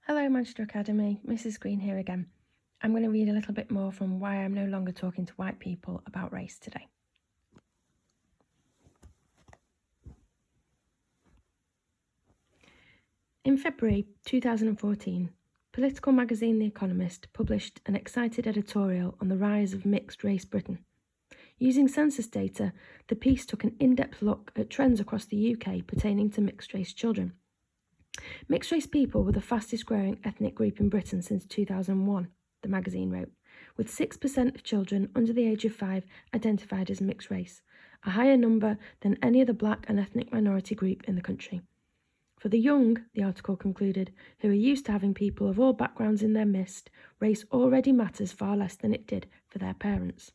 Hello Manchester Academy, Mrs. Green here again. I'm going to read a little bit more from Why I'm No Longer Talking to White People About Race today. In February 2014, political magazine The Economist published an excited editorial on the rise of mixed-race Britain. Using census data, the piece took an in-depth look at trends across the UK pertaining to mixed-race children. Mixed-race people were the fastest-growing ethnic group in Britain since 2001, the magazine wrote, with 6% of children under the age of 5 identified as mixed race, a higher number than any other black and ethnic minority group in the country. For the young, the article concluded, who are used to having people of all backgrounds in their midst, race already matters far less than it did for their parents.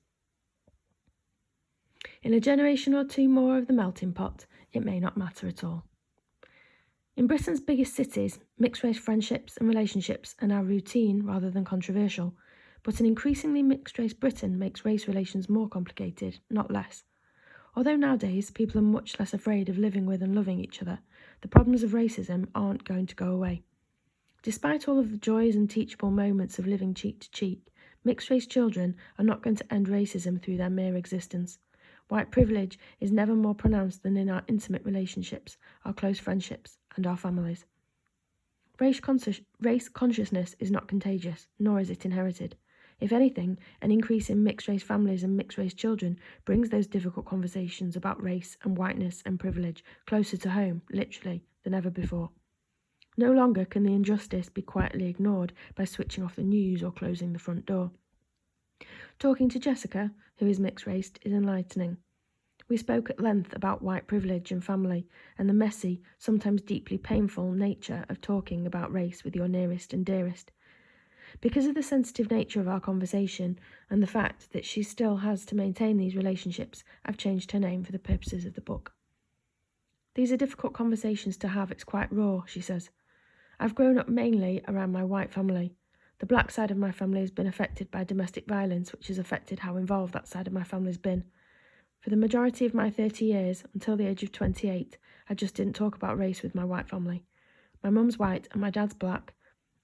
In a generation or two more of the melting pot, it may not matter at all. In Britain's biggest cities, mixed-race friendships and relationships are now routine rather than controversial, but an increasingly mixed-race Britain makes race relations more complicated, not less. Although nowadays people are much less afraid of living with and loving each other, the problems of racism aren't going to go away. Despite all of the joys and teachable moments of living cheek to cheek, mixed-race children are not going to end racism through their mere existence. White privilege is never more pronounced than in our intimate relationships, our close friendships, and our families. Race consciousness is not contagious, nor is it inherited. If anything, an increase in mixed-race families and mixed-race children brings those difficult conversations about race and whiteness and privilege closer to home, literally, than ever before. No longer can the injustice be quietly ignored by switching off the news or closing the front door. Talking to Jessica, who is mixed-raced, is enlightening. We spoke at length about white privilege and family, and the messy, sometimes deeply painful nature of talking about race with your nearest and dearest. Because of the sensitive nature of our conversation, and the fact that she still has to maintain these relationships, I've changed her name for the purposes of the book. These are difficult conversations to have, it's quite raw, she says. I've grown up mainly around my white family. The black side of my family has been affected by domestic violence, which has affected how involved that side of my family has been. For the majority of my 30 years, until the age of 28, I just didn't talk about race with my white family. My mum's white and my dad's black,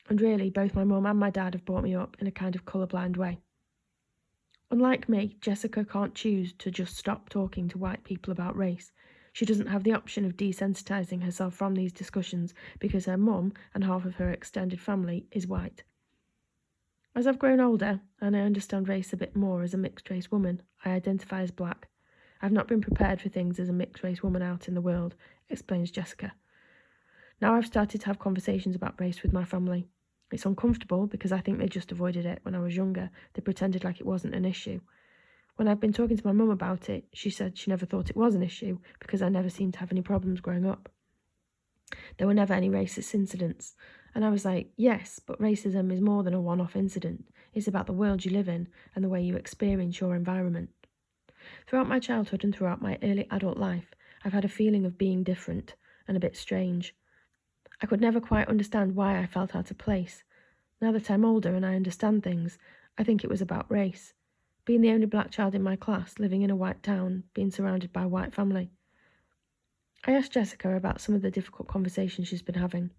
and really both my mum and my dad have brought me up in a kind of colourblind way. Unlike me, Jessica can't choose to just stop talking to white people about race. She doesn't have the option of desensitising herself from these discussions because her mum and half of her extended family is white. As I've grown older, and I understand race a bit more as a mixed-race woman, I identify as black. I've not been prepared for things as a mixed-race woman out in the world, explains Jessica. Now I've started to have conversations about race with my family. It's uncomfortable because I think they just avoided it when I was younger. They pretended like it wasn't an issue. When I've been talking to my mum about it, she said she never thought it was an issue because I never seemed to have any problems growing up. There were never any racist incidents. And I was like, yes, but racism is more than a one-off incident. It's about the world you live in and the way you experience your environment. Throughout my childhood and throughout my early adult life, I've had a feeling of being different and a bit strange. I could never quite understand why I felt out of place. Now that I'm older and I understand things, I think it was about race. Being the only black child in my class, living in a white town, being surrounded by a white family. I asked Jessica about some of the difficult conversations she's been having.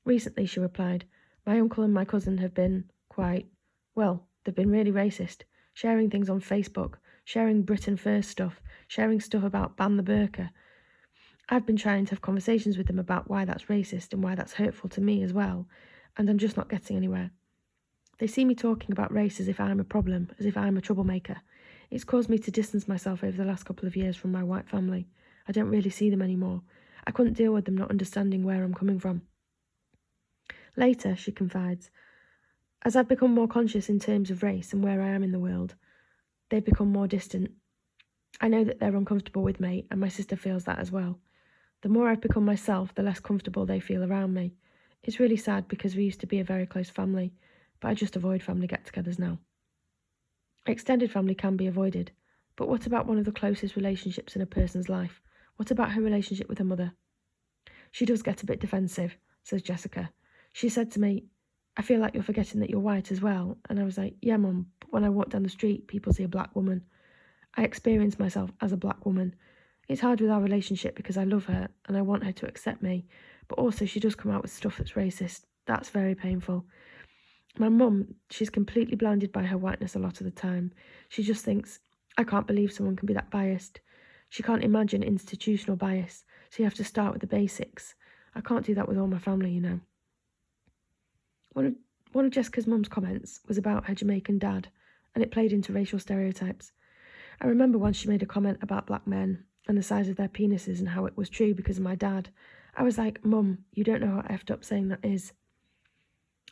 Recently, she replied, my uncle and my cousin have been they've been really racist, sharing things on Facebook, sharing Britain First stuff, sharing stuff about ban the burqa. I've been trying to have conversations with them about why that's racist and why that's hurtful to me as well, and I'm just not getting anywhere. They see me talking about race as if I'm a problem, as if I'm a troublemaker. It's caused me to distance myself over the last couple of years from my white family. I don't really see them anymore. I couldn't deal with them not understanding where I'm coming from. Later, she confides, as I've become more conscious in terms of race and where I am in the world, they've become more distant. I know that they're uncomfortable with me, and my sister feels that as well. The more I've become myself, the less comfortable they feel around me. It's really sad because we used to be a very close family, but I just avoid family get-togethers now. Extended family can be avoided, but what about one of the closest relationships in a person's life? What about her relationship with her mother? She does get a bit defensive, says Jessica. She said to me, I feel like you're forgetting that you're white as well. And I was like, yeah, Mum, but when I walk down the street, people see a black woman. I experience myself as a black woman. It's hard with our relationship because I love her and I want her to accept me, but also she does come out with stuff that's racist, That's very painful. My mum, she's completely blinded by her whiteness a lot of the time. She just thinks, I can't believe someone can be that biased. She can't imagine institutional bias, so you have to start with the basics. I can't do that with all my family, you know. One of Jessica's mum's comments was about her Jamaican dad, and it played into racial stereotypes. I remember once she made a comment about black men and the size of their penises and how it was true because of my dad. I was like, Mum, you don't know how effed up saying that is.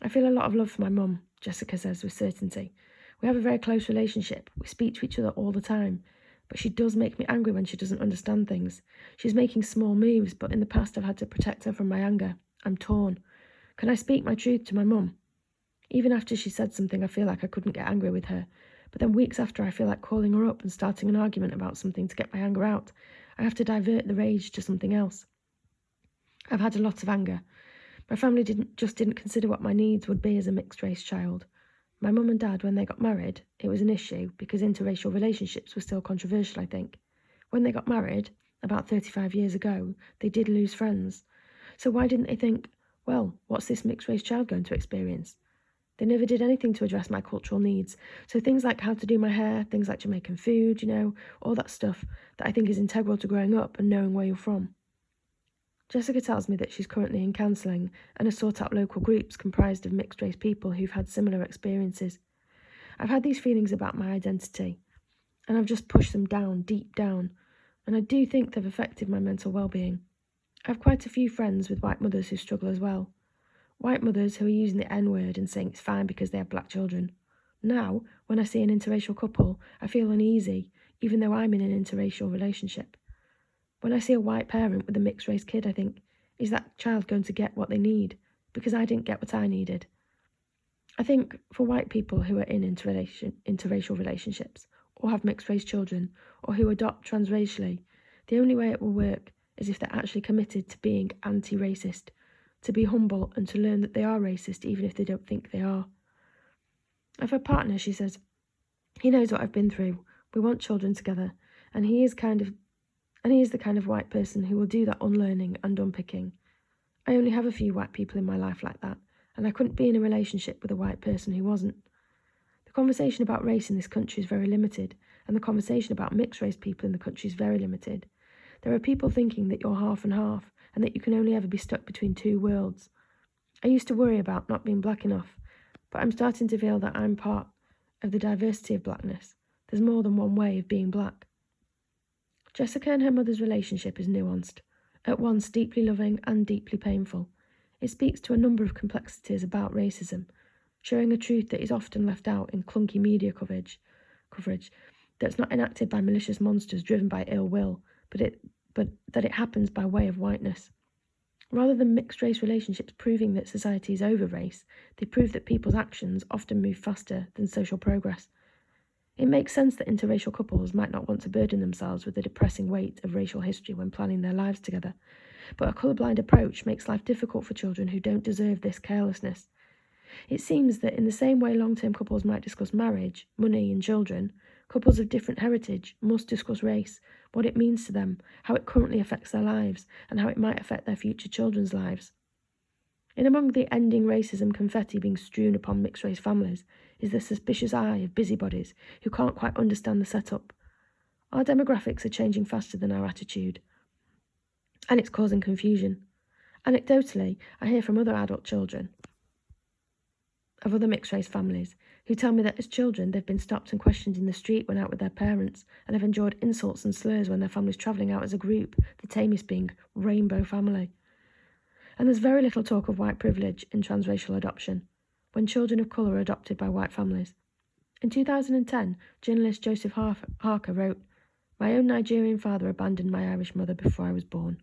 I feel a lot of love for my mum, Jessica says with certainty. We have a very close relationship. We speak to each other all the time. But she does make me angry when she doesn't understand things. She's making small moves, but in the past I've had to protect her from my anger. I'm torn. Can I speak my truth to my mum? Even after she said something, I feel like I couldn't get angry with her. But then weeks after, I feel like calling her up and starting an argument about something to get my anger out. I have to divert the rage to something else. I've had a lot of anger. My family didn't consider what my needs would be as a mixed-race child. My mum and dad, when they got married, it was an issue because interracial relationships were still controversial, I think. When they got married, about 35 years ago, they did lose friends. So why didn't they think, well, what's this mixed-race child going to experience? They never did anything to address my cultural needs. So things like how to do my hair, things like Jamaican food, you know, all that stuff that I think is integral to growing up and knowing where you're from. Jessica tells me that she's currently in counselling and has sought out local groups comprised of mixed-race people who've had similar experiences. I've had these feelings about my identity, and I've just pushed them down, deep down, and I do think they've affected my mental well-being. I have quite a few friends with white mothers who struggle as well. White mothers who are using the N-word and saying it's fine because they have black children. Now, when I see an interracial couple, I feel uneasy, even though I'm in an interracial relationship. When I see a white parent with a mixed-race kid, I think, is that child going to get what they need? Because I didn't get what I needed. I think for white people who are in interracial relationships, or have mixed-race children, or who adopt transracially, the only way it will work is if they're actually committed to being anti-racist, to be humble and to learn that they are racist even if they don't think they are. Of her partner, she says, he knows what I've been through. We want children together, and he is the kind of white person who will do that unlearning and unpicking. I only have a few white people in my life like that, and I couldn't be in a relationship with a white person who wasn't. The conversation about race in this country is very limited, and the conversation about mixed-race people in the country is very limited. There are people thinking that you're half and half, and that you can only ever be stuck between two worlds. I used to worry about not being black enough, but I'm starting to feel that I'm part of the diversity of blackness. There's more than one way of being black. Jessica and her mother's relationship is nuanced, at once deeply loving and deeply painful. It speaks to a number of complexities about racism, showing a truth that is often left out in clunky media coverage that's not enacted by malicious monsters driven by ill will, but that it happens by way of whiteness. Rather than mixed-race relationships proving that society is over race, they prove that people's actions often move faster than social progress. It makes sense that interracial couples might not want to burden themselves with the depressing weight of racial history when planning their lives together, but a colourblind approach makes life difficult for children who don't deserve this carelessness. It seems that in the same way long-term couples might discuss marriage, money and children, couples of different heritage must discuss race, what it means to them, how it currently affects their lives, and how it might affect their future children's lives. In among the ending racism confetti being strewn upon mixed-race families is the suspicious eye of busybodies who can't quite understand the setup. Our demographics are changing faster than our attitude, and it's causing confusion. Anecdotally, I hear from other adult children of other mixed-race families who tell me that as children they've been stopped and questioned in the street when out with their parents and have endured insults and slurs when their family's travelling out as a group, the tamest being rainbow family. And there's very little talk of white privilege in transracial adoption, when children of colour are adopted by white families. In 2010, journalist Joseph Harker wrote, "My own Nigerian father abandoned my Irish mother before I was born.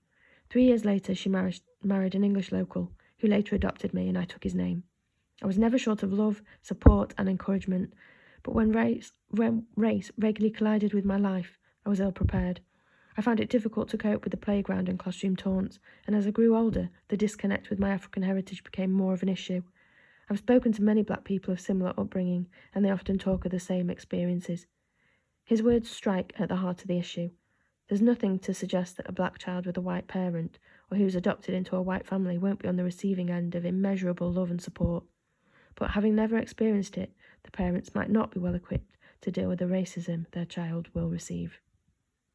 3 years later, she married an English local, who later adopted me and I took his name. I was never short of love, support and encouragement, but when race regularly collided with my life, I was ill-prepared. I found it difficult to cope with the playground and classroom taunts, and as I grew older, the disconnect with my African heritage became more of an issue. I've spoken to many black people of similar upbringing, and they often talk of the same experiences." His words strike at the heart of the issue. There's nothing to suggest that a black child with a white parent, or who's adopted into a white family won't be on the receiving end of immeasurable love and support. But having never experienced it, the parents might not be well equipped to deal with the racism their child will receive.